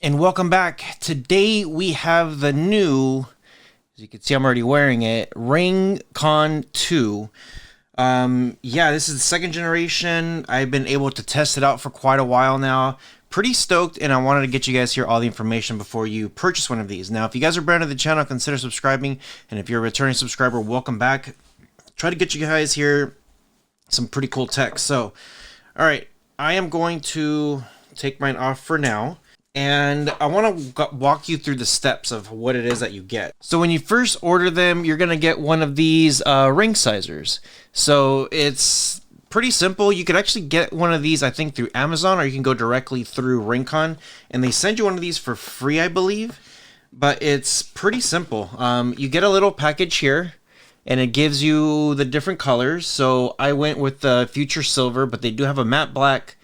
And welcome back. Today we have the new, as you can see I'm already wearing it, RingConn 2. Yeah, this is the second generation. I've been able to test it out for quite a while now. Pretty stoked, and I wanted to get you guys here all the information before you purchase one of these. Now, if you guys are brand new to the channel, consider subscribing, and if you're a returning subscriber, welcome back. Try to get you guys here some pretty cool tech. So, all right, I am going to take mine off for now. And I want to walk you through the steps of what it is that you get. So when you first order them, you're going to get one of these ring sizers. So it's pretty simple. You could actually get one of these, I think, through Amazon, or you can go directly through RingConn. And they send you one of these for free, I believe. But it's pretty simple. You get a little package here, and it gives you the different colors. So I went with the Future Silver, but they do have a matte black,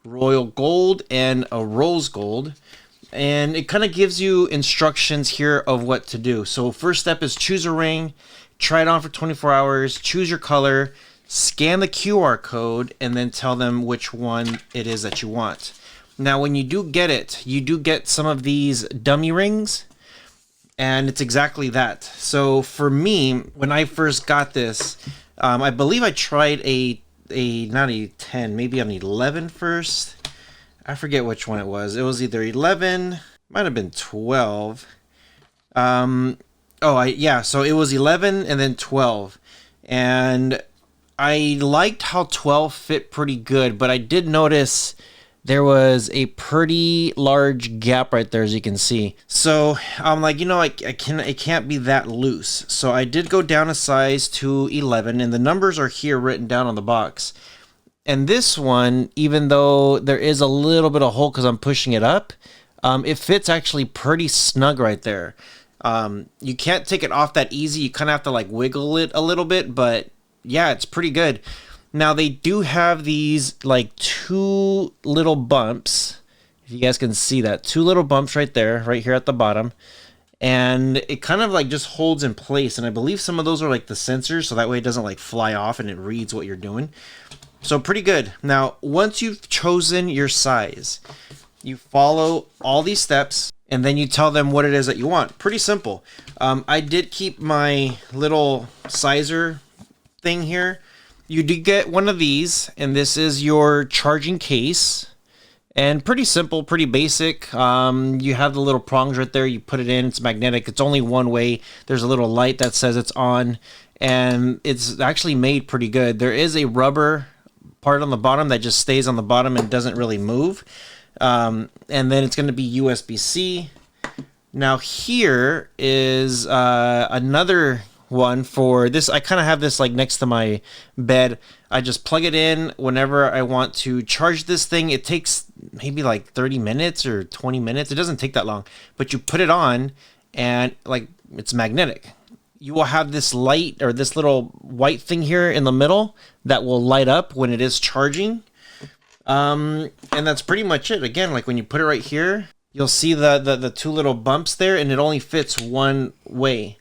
royal gold, and a rose gold, and it kind of gives you instructions here of what to do. So first step is choose a ring, try it on for 24 hours, choose your color, scan the QR code, and then tell them which one it is that you want. Now when you do get it, you do get some of these dummy rings, and it's exactly that. So for me, when I first got this, I believe I tried not a 10, maybe an 11 first. I forget which one it was. It was either 11, might have been 12. So it was 11 and then 12. And I liked how 12 fit pretty good, but I did notice there was a pretty large gap right there, as you can see. So I'm like, it can't be that loose. So I did go down a size to 11, and the numbers are here written down on the box. And this one, even though there is a little bit of hole because I'm pushing it up, it fits actually pretty snug right there. You can't take it off that easy. You kind of have to like wiggle it a little bit, but yeah, it's pretty good. Now they do have these like two little bumps, if you guys can see that, two little bumps right there, right here at the bottom, and it kind of like just holds in place. And I believe some of those are like the sensors, so that way it doesn't like fly off and it reads what you're doing. So pretty good. Now once you've chosen your size, you follow all these steps and then you tell them what it is that you want. Pretty simple. I did keep my little sizer thing here. You do get one of these, and this is your charging case, and pretty simple, pretty basic. You have the little prongs right there. You put it in. It's magnetic. It's only one way. There's a little light that says it's on, and it's actually made pretty good. There is a rubber part on the bottom that just stays on the bottom and doesn't really move, and then it's going to be USB-C. Now here is another one for this. I kind of have this like next to my bed. I just plug it in whenever I want to charge this thing. It takes maybe like 30 minutes or 20 minutes. It doesn't take that long, but you put it on and like it's magnetic. You will have this light or this little white thing here in the middle that will light up when it is charging. And that's pretty much it. Again, like when you put it right here, you'll see the two little bumps there, and it only fits one way.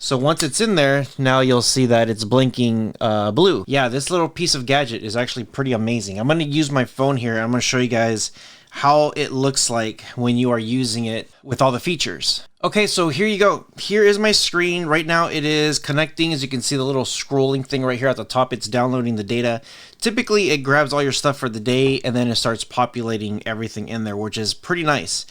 So once it's in there, now you'll see that it's blinking blue. Yeah, this little piece of gadget is actually pretty amazing. I'm going to use my phone here. I'm going to show you guys how it looks like when you are using it with all the features. Okay, so here you go. Here is my screen. Right now it is connecting. As you can see, the little scrolling thing right here at the top, it's downloading the data. Typically, it grabs all your stuff for the day, and then it starts populating everything in there, which is pretty nice.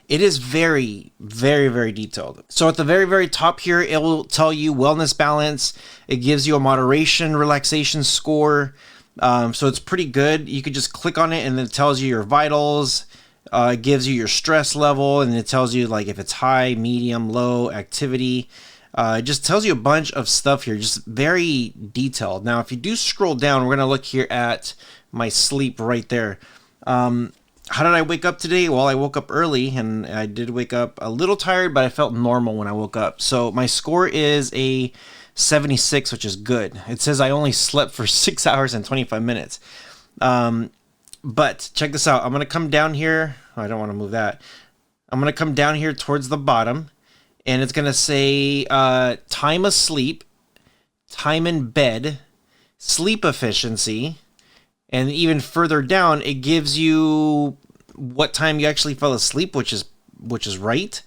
It is very, very, very detailed. So at the very, very top here, it will tell you wellness balance. It gives you a moderation relaxation score. So it's pretty good. You could just click on it and it tells you your vitals. It gives you your stress level, and it tells you like if it's high, medium, low activity. It just tells you a bunch of stuff here, just very detailed. Now, if you do scroll down, we're going to look here at my sleep right there. How did I wake up today? Well, I woke up early, and I did wake up a little tired, but I felt normal when I woke up. So my score is a 76, which is good. It says I only slept for 6 hours and 25 minutes. But check this out. I'm going to come down here. Oh, I don't want to move that. I'm going to come down here towards the bottom, and it's going to say time asleep, time in bed, sleep efficiency, and even further down, it gives you what time you actually fell asleep, which is which is right.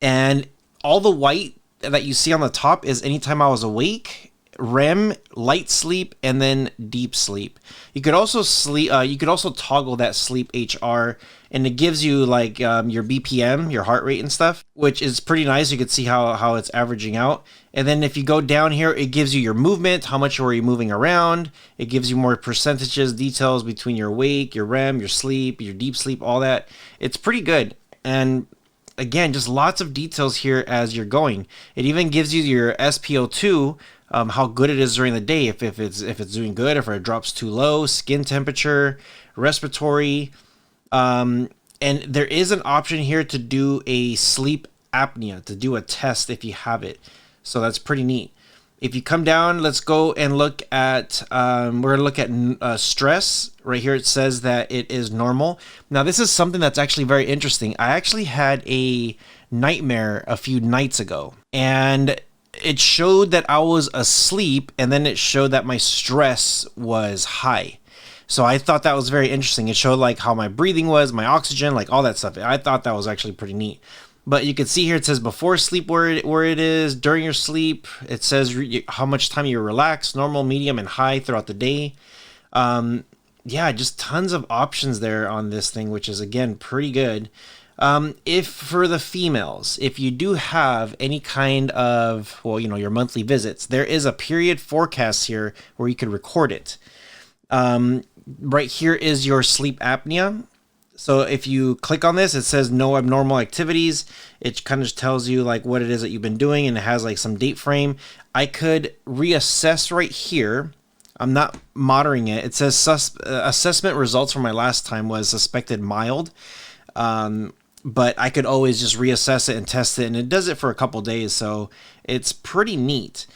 And all the white that you see on the top is anytime I was awake, REM, light sleep, and then deep sleep. You could also you could also toggle that sleep HR, and it gives you like your BPM, your heart rate and stuff, which is pretty nice. You can see how it's averaging out. And then if you go down here, it gives you your movement, how much were you moving around. It gives you more percentages, details between your awake, your REM, your sleep, your deep sleep, all that. It's pretty good. And again, just lots of details here as you're going. It even gives you your SpO2, how good it is during the day, if it's doing good, if it drops too low, skin temperature, respiratory. And there is an option here to do a sleep apnea, to do a test if you have it. So that's pretty neat. If you come down, let's go and look at, we're going to look at stress. Right here it says that it is normal. Now this is something that's actually very interesting. I actually had a nightmare a few nights ago, and it showed that I was asleep, and then it showed that my stress was high. So I thought that was very interesting. It showed like how my breathing was, my oxygen, like all that stuff. I thought that was actually pretty neat. But you can see here it says before sleep where it is, during your sleep. It says how much time you relax, normal, medium, and high throughout the day. Yeah, just tons of options there on this thing, which is, again, pretty good. If for the females, if you do have any kind of, well, you know, your monthly visits, there is a period forecast here where you could record it. Right here is your sleep apnea. So if you click on this, it says no abnormal activities. It kind of tells you like what it is that you've been doing, and it has like some date frame. I could reassess right here. I'm not monitoring it. It says assessment results from my last time was suspected mild. But I could always just reassess it and test it, and it does it for a couple days, so it's pretty neat.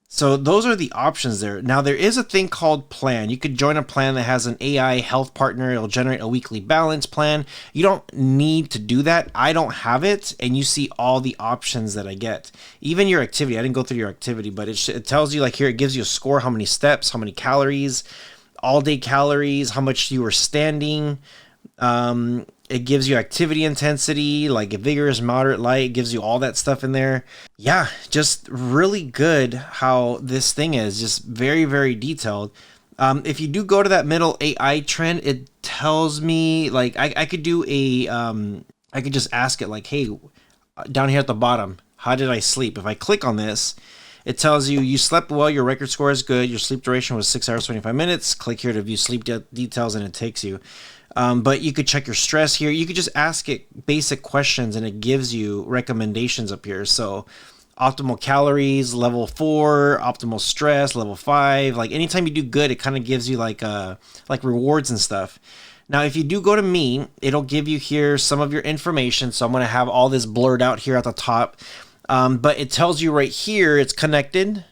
So those are the options there. Now there is a thing called plan. You could join a plan that has an AI health partner. It'll generate a weekly balance plan. You don't need to do that. I don't have it, and you see all the options that I get. Even your activity. I didn't go through your activity, but it tells you, like here, it gives you a score, how many steps, how many calories, all day calories, how much you were standing. It gives you activity intensity, like a vigorous, moderate, light. It gives you all that stuff in there. Yeah, just really good how this thing is. Just very, very detailed. If you do go to that middle AI trend, it tells me, like, I could do I could just ask it, like, hey, down here at the bottom, how did I sleep? If I click on this, it tells you, you slept well, your record score is good, your sleep duration was 6 hours, 25 minutes. Click here to view sleep details, and it takes you. But you could check your stress here. You could just ask it basic questions, and it gives you recommendations up here. So optimal calories, level 4, optimal stress, level 5. Like anytime you do good, it kind of gives you like rewards and stuff. Now, if you do go to me, it'll give you here some of your information. So I'm going to have all this blurred out here at the top. But it tells you right here, it's connected.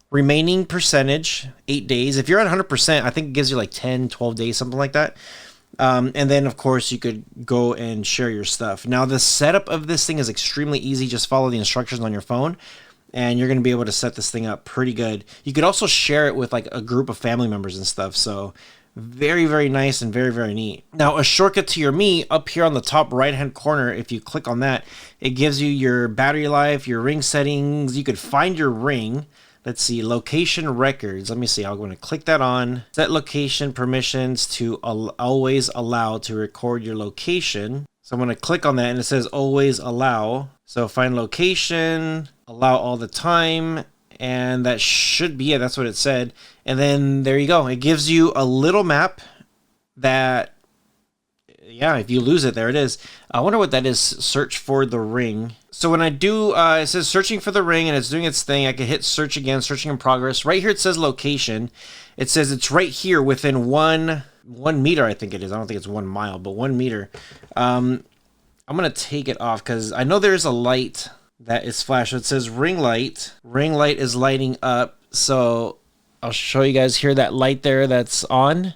Remaining percentage, 8 days. If you're at 100%, I think it gives you like 10, 12 days, something like that. And then, of course, you could go and share your stuff. Now, the setup of this thing is extremely easy. Just follow the instructions on your phone, and you're going to be able to set this thing up pretty good. You could also share it with like a group of family members and stuff. So very, very nice and very, very neat. Now, a shortcut to your Me, up here on the top right-hand corner, if you click on that, it gives you your battery life, your ring settings. You could find your ring. Let's see, location records. Let me see. I'm going to click that on. Set location permissions to always allow to record your location. So I'm going to click on that, and it says always allow. So find location, allow all the time, and that should be it. That's what it said. And then there you go. It gives you a little map that, yeah, if you lose it, there it is. I wonder what that is. Search for the ring. So when I do, it says searching for the ring, and it's doing its thing. I can hit search again, searching in progress. Right here it says location. It says it's right here within 1 meter, I think it is. I don't think it's 1 mile, but 1 meter. I'm going to take it off because I know there's a light that is flashed. It says ring light. Ring light is lighting up. So I'll show you guys here that light there that's on.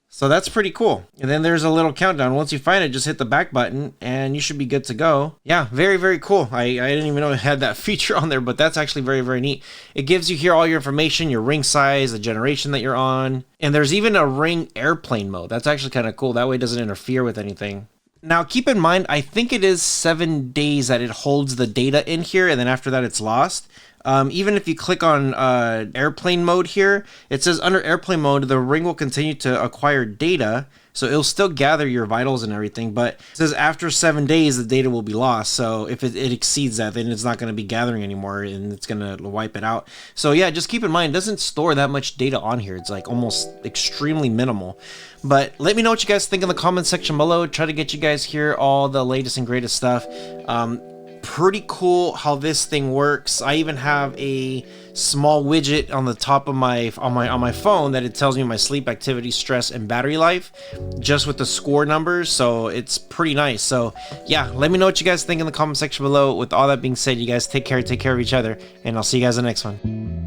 So that's pretty cool. And then there's a little countdown. Once you find it, just hit the back button and you should be good to go. Yeah, very, very cool. I didn't even know it had that feature on there, but that's actually very, very neat. It gives you here all your information, your ring size, the generation that you're on. And there's even a ring airplane mode. That's actually kind of cool. That way it doesn't interfere with anything. Now, keep in mind, I think it is 7 days that it holds the data in here, and then after that, it's lost. Even if you click on airplane mode here, it says under airplane mode, the Ring will continue to acquire data. So it'll still gather your vitals and everything, but it says after 7 days, the data will be lost. So if it exceeds that, then it's not going to be gathering anymore and it's going to wipe it out. So yeah, just keep in mind, it doesn't store that much data on here. It's like almost extremely minimal. But let me know what you guys think in the comment section below. Try to get you guys here all the latest and greatest stuff. Pretty cool how this thing works. I even have a small widget on the top of my phone that it tells me my sleep activity, stress, and battery life, just with the score numbers. So it's pretty nice. So yeah, let me know what you guys think in the comment section below. With all that being said, you guys take care of each other, and I'll see you guys in the next one.